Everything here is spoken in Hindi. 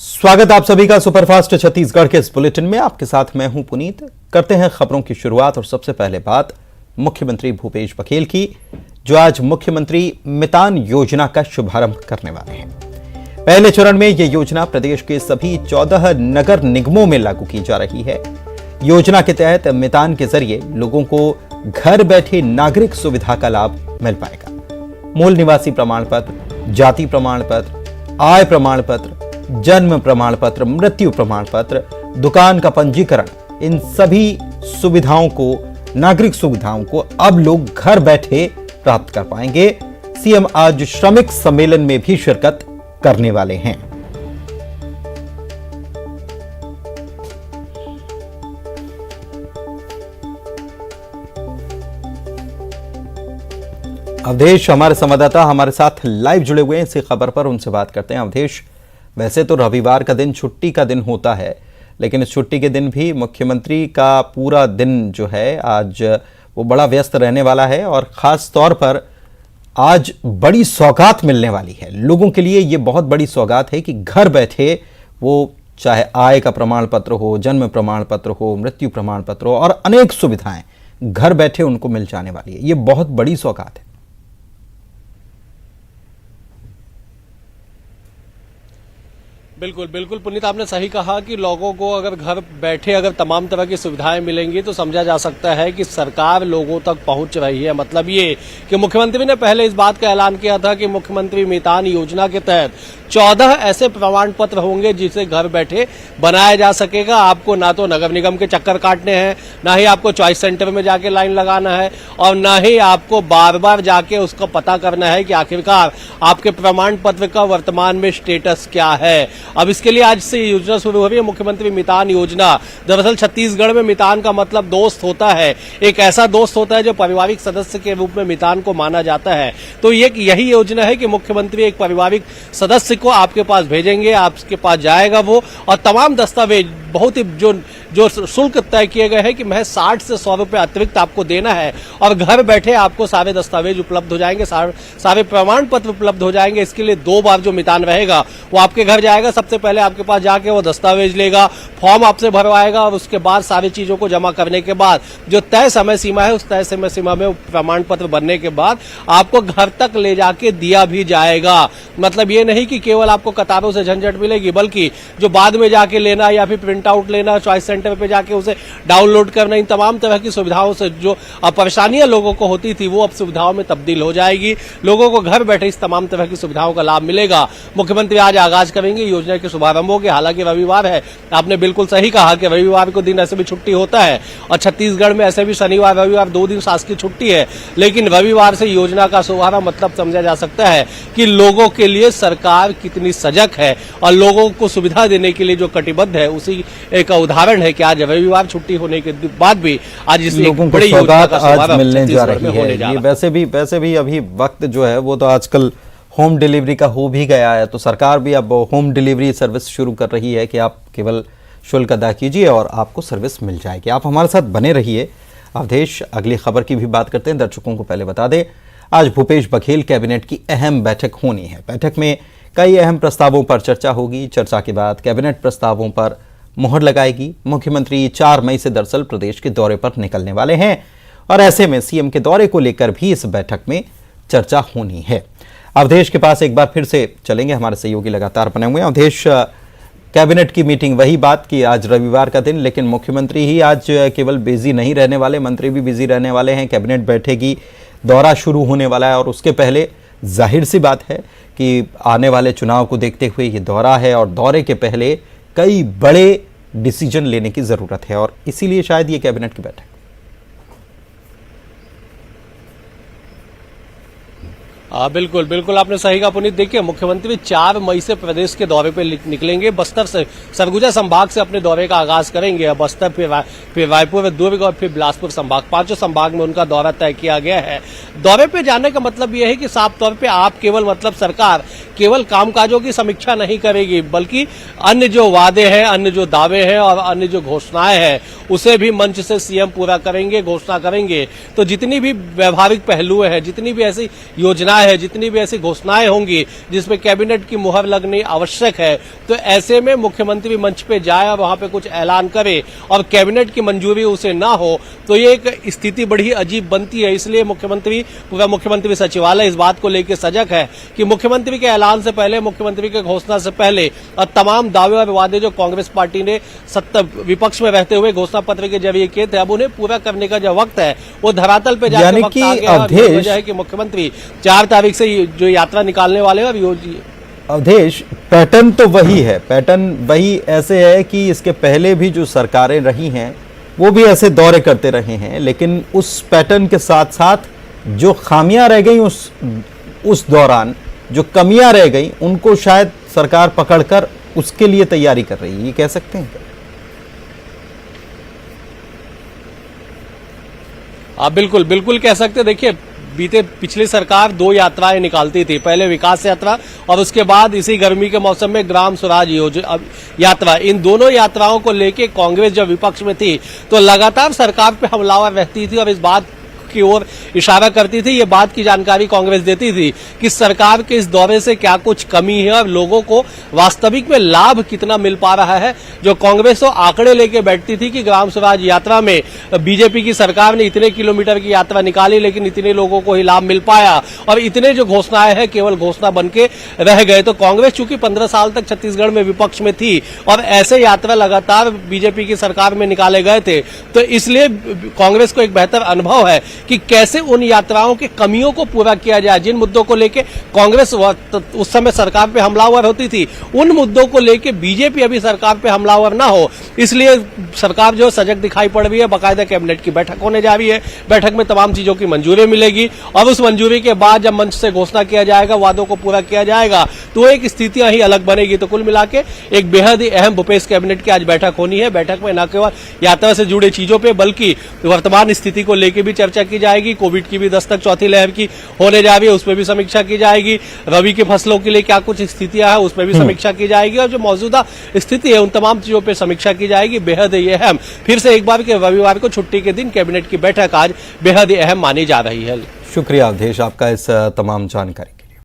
स्वागत आप सभी का सुपरफास्ट छत्तीसगढ़ के इस बुलेटिन में। आपके साथ मैं हूं पुनीत। करते हैं खबरों की शुरुआत और सबसे पहले बात मुख्यमंत्री भूपेश बघेल की, जो आज मुख्यमंत्री मितान योजना का शुभारंभ करने वाले हैं। पहले चरण में यह योजना प्रदेश के सभी 14 नगर निगमों में लागू की जा रही है। योजना के तहत मितान के जरिए लोगों को घर बैठे नागरिक सुविधा का लाभ मिल पाएगा। मूल निवासी प्रमाण पत्र, जाति प्रमाण पत्र, आय प्रमाण पत्र, जन्म प्रमाण पत्र, मृत्यु प्रमाण पत्र, दुकान का पंजीकरण, इन सभी सुविधाओं को, नागरिक सुविधाओं को अब लोग घर बैठे प्राप्त कर पाएंगे। सीएम आज श्रमिक सम्मेलन में भी शिरकत करने वाले हैं। अवधेश हमारे संवाददाता हमारे साथ लाइव जुड़े हुए हैं इसी खबर पर, उनसे बात करते हैं। अवधेश, वैसे तो रविवार का दिन छुट्टी का दिन होता है, लेकिन इस छुट्टी के दिन भी मुख्यमंत्री का पूरा दिन जो है आज वो बड़ा व्यस्त रहने वाला है और खास तौर पर आज बड़ी सौगात मिलने वाली है लोगों के लिए। ये बहुत बड़ी सौगात है कि घर बैठे वो चाहे आय का प्रमाण पत्र हो, जन्म प्रमाण पत्र हो, मृत्यु प्रमाण पत्र हो और अनेक सुविधाएं घर बैठे उनको मिल जाने वाली है। ये बहुत बड़ी सौगात है। बिल्कुल बिल्कुल पुनीत, आपने सही कहा कि लोगों को अगर घर बैठे अगर तमाम तरह की सुविधाएं मिलेंगी तो समझा जा सकता है कि सरकार लोगों तक पहुंच रही है। मतलब ये कि मुख्यमंत्री ने पहले इस बात का ऐलान किया था कि मुख्यमंत्री मितान योजना के तहत 14 ऐसे प्रमाण पत्र होंगे जिसे घर बैठे बनाया जा सकेगा। आपको ना तो नगर निगम के चक्कर काटने हैं, ना ही आपको चॉइस सेंटर में जाके लाइन लगाना है और ना ही आपको बार बार जाके उसका पता करना है कि आखिरकार आपके प्रमाण पत्र का वर्तमान में स्टेटस क्या है। अब इसके लिए आज से योजना शुरू हो रही है, मुख्यमंत्री मितान योजना। दरअसल छत्तीसगढ़ में मितान का मतलब दोस्त होता है, एक ऐसा दोस्त होता है जो पारिवारिक सदस्य के रूप में मितान को माना जाता है। तो यही योजना है कि मुख्यमंत्री एक पारिवारिक सदस्य को आपके पास भेजेंगे, आपके पास जाएगा वो, और तमाम दस्तावेज बहुत ही जो शुल्क तय किए गए हैं कि महज 60 से 100 रुपए अतिरिक्त आपको देना है और घर बैठे आपको सारे दस्तावेज उपलब्ध हो जाएंगे, सारे प्रमाण पत्र उपलब्ध हो जाएंगे। इसके लिए 2 बार जो मितान रहेगा वो आपके घर जाएगा। सबसे पहले आपके पास जाके वो दस्तावेज लेगा, फॉर्म आपसे भरवाएगा और उसके बाद सारी चीजों को जमा करने के बाद जो तय समय सीमा है उस तय समय सीमा में प्रमाण पत्र बनने के बाद आपको घर तक ले जाके दिया भी जाएगा। मतलब ये नहीं कि केवल आपको कतारों से झंझट मिलेगी, बल्कि जो बाद में जाके लेना या फिर प्रिंट आउट लेना, चॉइस सेंटर पे जाके उसे डाउनलोड करना, इन तमाम तरह की सुविधाओं से जो परेशानियां लोगों को होती थी वो अब सुविधाओं में तब्दील हो जाएगी। लोगों को घर बैठे इस तमाम तरह की सुविधाओं का लाभ मिलेगा। मुख्यमंत्री आज आगाज करेंगे योजना के शुभारंभ के। हालांकि रविवार है, आपने बिल्कुल सही कहा कि रविवार को दिन ऐसे भी छुट्टी होता है और छत्तीसगढ़ में ऐसे भी शनिवार रविवार 2 दिन शासकीय छुट्टी है, लेकिन रविवार से योजना का शुभारंभ मतलब समझा जा सकता है कि लोगों के लिए सरकार कितनी सजग है और लोगों को सुविधा देने के लिए जो कटिबद्ध है उसी एक उदाहरण है कि आज रविवार छुट्टी होने के बाद भी आज इस लोगों को सौगात आज मिलने जा रही है। ये वैसे भी अभी वक्त जो है वो तो आजकल होम डिलीवरी का हो भी गया है, तो सरकार भी अब होम डिलीवरी सर्विस शुरू कर रही है कि आप केवल शुल्क अदा कीजिए और आपको सर्विस मिल जाएगी। आप हमारे साथ बने रहिए। अवधेश, अगली खबर की भी बात करते हैं। दर्शकों को पहले बता दें, आज भूपेश बघेल कैबिनेट की अहम बैठक होनी है। बैठक में कई अहम प्रस्तावों पर चर्चा होगी। चर्चा के बाद कैबिनेट प्रस्तावों पर मुहर लगाएगी। मुख्यमंत्री 4 मई से दरअसल प्रदेश के दौरे पर निकलने वाले हैं और ऐसे में सीएम के दौरे को लेकर भी इस बैठक में चर्चा होनी है। अवधेश के पास एक बार फिर से चलेंगे, हमारे सहयोगी लगातार बने हुए हैं। अवधेश, कैबिनेट की मीटिंग, वही बात की आज रविवार का दिन, लेकिन मुख्यमंत्री ही आज केवल बिजी नहीं रहने वाले, मंत्री भी बिजी रहने वाले हैं। कैबिनेट बैठेगी, दौरा शुरू होने वाला है और उसके पहले जाहिर सी बात है कि आने वाले चुनाव को देखते हुए ये दौरा है और दौरे के पहले कई बड़े डिसीजन लेने की जरूरत है और इसीलिए शायद ये कैबिनेट की बैठक। बिल्कुल बिल्कुल, आपने सही कहा पुनीत। देखिए, मुख्यमंत्री 4 मई से प्रदेश के दौरे पे निकलेंगे। बस्तर से सरगुजा संभाग से अपने दौरे का आगाज करेंगे। बस्तर, फिर रायपुर, दुर्ग और फिर बिलासपुर संभाग, 5 संभाग में उनका दौरा तय किया गया है। दौरे पे जाने का मतलब यह है कि साफ तौर पे आप केवल सरकार केवल कामकाजों की समीक्षा नहीं करेगी, बल्कि अन्य जो वादे हैं, अन्य जो दावे हैं और अन्य जो घोषणाएं हैं उसे भी मंच से सीएम पूरा करेंगे, घोषणा करेंगे। तो जितनी भी व्यवहारिक पहलू हैं, जितनी भी ऐसी योजनाएं है, जितनी भी ऐसी घोषणाएं होंगी जिसमें कैबिनेट की मुहर लगनी आवश्यक है, तो ऐसे में मुख्यमंत्री मंच पे जाए और वहां पे कुछ ऐलान करे और कैबिनेट की मंजूरी उसे ना हो, तो ये एक स्थिति बड़ी अजीब बनती है। इसलिए पूरा मुख्यमंत्री सचिवालय इस बात को लेकर सजग है कि मुख्यमंत्री के ऐलान से पहले, मुख्यमंत्री के घोषणा से पहले और तमाम दावे और वादे जो कांग्रेस पार्टी ने विपक्ष में रहते हुए घोषणा पत्र के जरिए किए थे, अब उन्हें पूरा करने का जो वक्त है वो धरातल पे जाने का वक्त आ गया है। वजह है कि मुख्यमंत्री 4 तारीख से जो यात्रा निकालने वाले हैं अवधेश, पैटर्न तो वही है, पैटर्न वही ऐसे है कि इसके पहले भी जो सरकारें रही हैं वो भी ऐसे दौरे करते रहे हैं, लेकिन उस पैटर्न के साथ साथ जो खामियां रह गई उस दौरान, जो कमियां रह गई, उनको शायद सरकार पकड़कर उसके लिए तैयारी कर रही है, ये कह सकते हैं क्या? आप बिल्कुल कह सकते हैं। देखिए, पिछली सरकार 2 यात्राएं निकालती थी, पहले विकास यात्रा और उसके बाद इसी गर्मी के मौसम में ग्राम स्वराज यात्रा। इन दोनों यात्राओं को लेके कांग्रेस जब विपक्ष में थी तो लगातार सरकार पे हमलावर रहती थी और इस बात की ओर इशारा करती थी, ये बात की जानकारी कांग्रेस देती थी कि सरकार के इस दौरे से क्या कुछ कमी है और लोगों को वास्तविक में लाभ कितना मिल पा रहा है। जो कांग्रेस तो आंकड़े लेके बैठती थी कि ग्राम स्वराज यात्रा में बीजेपी की सरकार ने इतने किलोमीटर की यात्रा निकाली लेकिन इतने लोगों को ही लाभ मिल पाया और इतने जो घोषणाएं हैं केवल घोषणा बन के रह गए। तो कांग्रेस चूंकि 15 साल तक छत्तीसगढ़ में विपक्ष में थी और ऐसे यात्रा लगातार बीजेपी की सरकार में निकाले गए थे, तो इसलिए कांग्रेस को एक बेहतर अनुभव है कि कैसे उन यात्राओं की कमियों को पूरा किया जाए। जिन मुद्दों को लेके कांग्रेस उस समय सरकार पे हमलावर होती थी, उन मुद्दों को लेके बीजेपी अभी सरकार पे हमलावर ना हो, इसलिए सरकार जो सजग दिखाई पड़ रही है। बाकायदा कैबिनेट की बैठक होने जा रही है, बैठक में तमाम चीजों की मंजूरी मिलेगी और उस मंजूरी के बाद जब मंच से घोषणा किया जाएगा, वादों को पूरा किया जाएगा, तो एक स्थितियां ही अलग बनेगी। तो कुल मिला के एक बेहद ही अहम भूपेश कैबिनेट की आज बैठक होनी है। बैठक में न केवल यात्रा से जुड़े चीजों पर बल्कि वर्तमान स्थिति को लेकर भी चर्चा की जाएगी। कोविड की भी दस्तक चौथी लहर की होने जा रही है, उसमें भी समीक्षा की जाएगी। रबी की फसलों के लिए क्या कुछ स्थितियां हैं, उसमें भी समीक्षा की जाएगी और जो मौजूदा स्थिति है उन तमाम चीजों पर समीक्षा की जाएगी। बेहद ही अहम, फिर से एक बार के रविवार को छुट्टी के दिन कैबिनेट की बैठक आज बेहद ही अहम मानी जा रही है। शुक्रिया अवधेश आपका इस तमाम जानकारी।